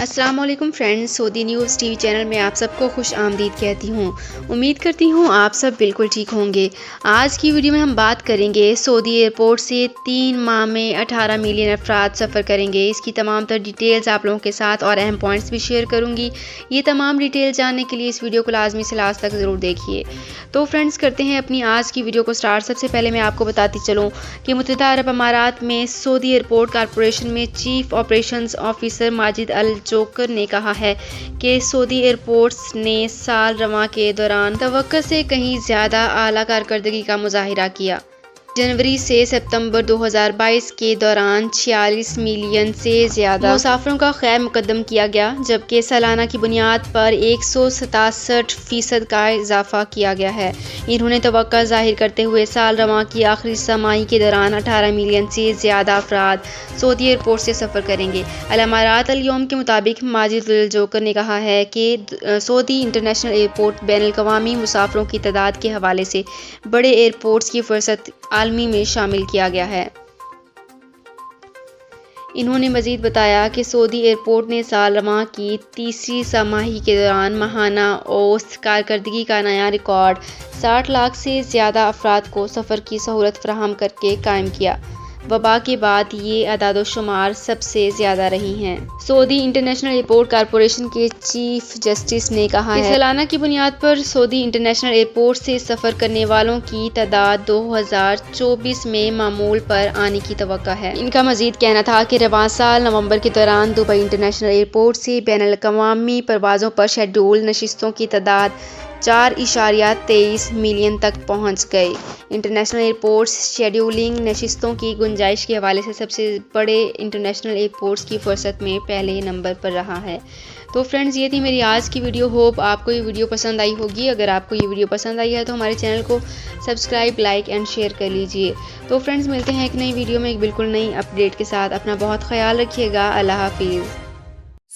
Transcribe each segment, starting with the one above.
السلام علیکم فرینڈز، سعودی news T V channel میں آپ سب کو خوش آمدید کہتی ہوں۔ امید کرتی ہوں آپ سب بالکل ٹھیک ہوں گے۔ آج کی ویڈیو میں ہم بات کریں گے سعودی ایئرپورٹ سے 3 ماہ میں 18 ملین افراد سفر کریں گے۔ اس کی تمام تر ڈیٹیلز آپ لوگوں کے ساتھ اور اہم پوائنٹس بھی شیئر کروں گی۔ یہ تمام ڈیٹیل جاننے کے لیے اس ویڈیو کو لازمی سے لاسٹ تک ضرور دیکھیے۔ تو فرینڈز، کرتے ہیں اپنی آج کی ویڈیو کو سٹارٹ۔ سب سے پہلے میں آپ کو بتاتی چلوں کہ متحدہ عرب امارات میں سعودی ایئرپورٹ کارپوریشن میں چیف آپریشنز آفیسر ماجد الجوکر نے کہا ہے کہ سعودی ایئرپورٹس نے سال رواں کے دوران توقع سے کہیں زیادہ اعلیٰ کارکردگی کا مظاہرہ کیا۔ جنوری سے ستمبر 2022 کے دوران 46 ملین سے زیادہ مسافروں کا خیر مقدم کیا گیا، جبکہ سالانہ کی بنیاد پر 167% کا اضافہ کیا گیا ہے۔ انہوں نے توقع ظاہر کرتے ہوئے سال رواں کی آخری سہ ماہی کے دوران 18 ملین سے زیادہ افراد سعودی ایئرپورٹ سے سفر کریں گے۔ الامارات الیوم کے مطابق ماجد الجوکر نے کہا ہے کہ سعودی انٹرنیشنل ایئرپورٹ بین الاقوامی مسافروں کی تعداد کے حوالے سے بڑے ایئرپورٹس کی فہرست عالمی میں شامل کیا گیا ہے۔ انہوں نے مزید بتایا کہ سعودی ایئرپورٹ نے سال رواں کی تیسری سہ ماہی کے دوران ماہانہ اوسط کارکردگی کا نیا ریکارڈ 60 لاکھ سے زیادہ افراد کو سفر کی سہولت فراہم کر کے قائم کیا۔ وبا کے بعد یہ اعداد و شمار سب سے زیادہ رہی ہیں۔ سعودی انٹرنیشنل ایئرپورٹ کارپوریشن کے چیف جسٹس نے کہا ہے کہ سالانہ کی بنیاد پر سعودی انٹرنیشنل ایئرپورٹ سے سفر کرنے والوں کی تعداد 2024 میں معمول پر آنے کی توقع ہے۔ ان کا مزید کہنا تھا کہ رواں سال نومبر کے دوران دبئی انٹرنیشنل ایئرپورٹ سے بین الاقوامی پروازوں پر شیڈول نشستوں کی تعداد 4.23 ملین تک پہنچ گئی۔ انٹرنیشنل ایئرپورٹس شیڈولنگ نشستوں کی گنجائش کے حوالے سے سب سے بڑے انٹرنیشنل ایئرپورٹس کی فہرست میں پہلے نمبر پر رہا ہے۔ تو فرینڈز، یہ تھی میری آج کی ویڈیو۔ ہوپ آپ کو یہ ویڈیو پسند آئی ہوگی۔ اگر آپ کو یہ ویڈیو پسند آئی ہے تو ہمارے چینل کو سبسکرائب، لائک اینڈ شیئر کر لیجئے۔ تو فرینڈز، ملتے ہیں ایک نئی ویڈیو میں ایک بالکل نئی اپڈیٹ کے ساتھ۔ اپنا بہت خیال رکھیے گا۔ اللہ حافظ۔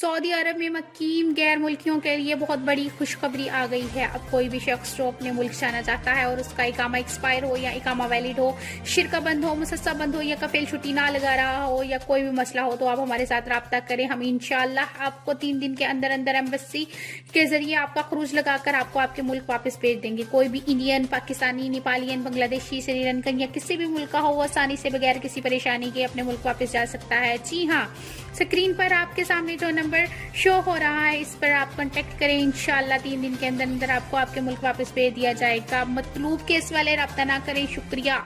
سعودی عرب میں مقیم غیر ملکیوں کے لیے بہت بڑی خوشخبری آ گئی ہے۔ اب کوئی بھی شخص جو اپنے ملک جانا چاہتا ہے اور اس کا اقامہ ایکسپائر ہو یا اقامہ ویلڈ ہو، شرکہ بند ہو، مسسہ بند ہو یا کفیل چھٹی نہ لگا رہا ہو یا کوئی بھی مسئلہ ہو، تو آپ ہمارے ساتھ رابطہ کریں۔ ہم انشاءاللہ آپ کو 3 دن کے اندر ایمبیسی کے ذریعے آپ کا خروج لگا کر آپ کو آپ کے ملک واپس بھیج دیں گے۔ کوئی بھی انڈین، پاکستانی، نیپالین، بنگلہ دیشی، سری لنکن یا کسی بھی ملک کا ہو، وہ آسانی سے بغیر کسی پریشانی کے اپنے ملک واپس جا سکتا ہے۔ جی ہاں، اسکرین پر آپ کے سامنے جو نمبر شو ہو رہا ہے، اس پر آپ کانٹیکٹ کریں۔ انشاءاللہ 3 دن کے اندر آپ کو آپ کے ملک واپس بھیج دیا جائے گا۔ مطلوب کیس والے رابطہ نہ کریں۔ شکریہ۔